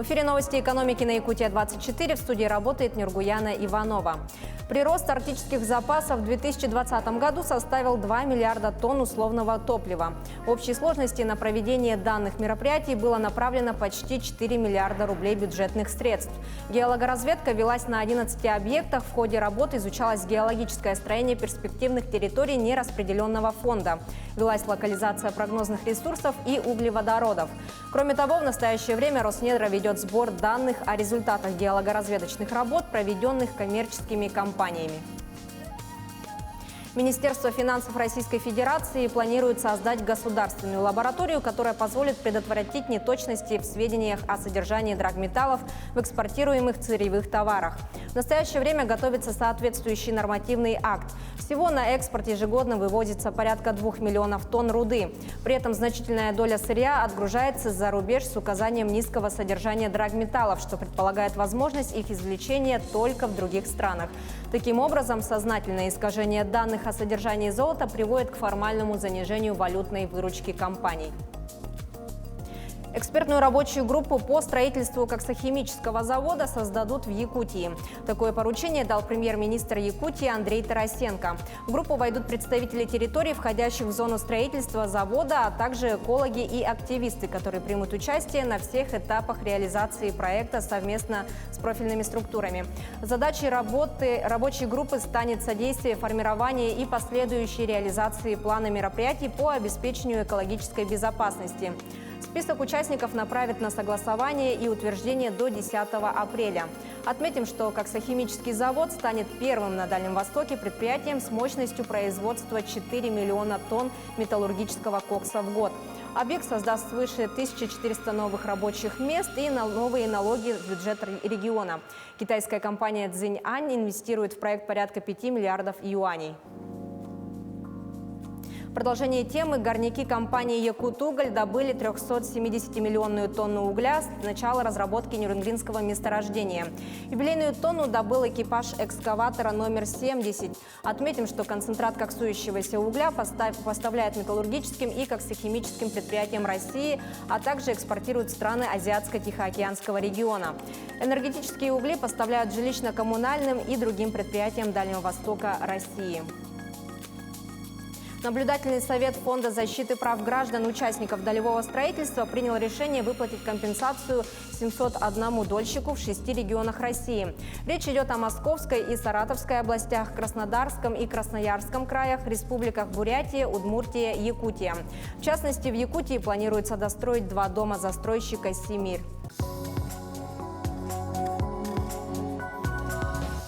В эфире новости экономики на Якутия-24. В студии работает Нюргуяна Иванова. Прирост арктических запасов в 2020 году составил 2 миллиарда тонн условного топлива. В общей сложности на проведение данных мероприятий было направлено почти 4 миллиарда рублей бюджетных средств. Геологоразведка велась на 11 объектах. В ходе работы изучалось геологическое строение перспективных территорий нераспределенного фонда. Велась локализация прогнозных ресурсов и углеводородов. Кроме того, в настоящее время Роснедра ведет сбор данных о результатах геологоразведочных работ, проведенных коммерческими компаниями. Министерство финансов Российской Федерации планирует создать государственную лабораторию, которая позволит предотвратить неточности в сведениях о содержании драгметаллов в экспортируемых сырьевых товарах. В настоящее время готовится соответствующий нормативный акт. Всего на экспорт ежегодно вывозится порядка 2 миллионов тонн руды. При этом значительная доля сырья отгружается за рубеж с указанием низкого содержания драгметаллов, что предполагает возможность их извлечения только в других странах. Таким образом, сознательное искажение данных о содержании золота приводит к формальному занижению валютной выручки компаний. Экспертную рабочую группу по строительству коксохимического завода создадут в Якутии. Такое поручение дал премьер-министр Якутии Андрей Тарасенко. В группу войдут представители территорий, входящих в зону строительства завода, а также экологи и активисты, которые примут участие на всех этапах реализации проекта совместно с профильными структурами. Задачей работы рабочей группы станет содействие формирования и последующей реализации плана мероприятий по обеспечению экологической безопасности. Список участников направят на согласование и утверждение до 10 апреля. Отметим, что коксохимический завод станет первым на Дальнем Востоке предприятием с мощностью производства 4 миллиона тонн металлургического кокса в год. Объект создаст свыше 1400 новых рабочих мест и новые налоги в бюджет региона. Китайская компания Цзиньань инвестирует в проект порядка 5 миллиардов юаней. В продолжение темы горняки компании «Якутуголь» добыли 370-миллионную тонну угля с начала разработки Нюрнбергского месторождения. Юбилейную тонну добыл экипаж экскаватора номер 70. Отметим, что концентрат коксующегося угля поставляет металлургическим и коксохимическим предприятиям России, а также экспортируют в страны Азиатско-Тихоокеанского региона. Энергетические угли поставляют жилищно-коммунальным и другим предприятиям Дальнего Востока России. Наблюдательный совет Фонда защиты прав граждан участников долевого строительства принял решение выплатить компенсацию 701 дольщику в 6 регионах России. Речь идет о Московской и Саратовской областях, Краснодарском и Красноярском краях, республиках Бурятия, Удмуртия, Якутия. В частности, в Якутии планируется достроить 2 дома застройщика «Симир».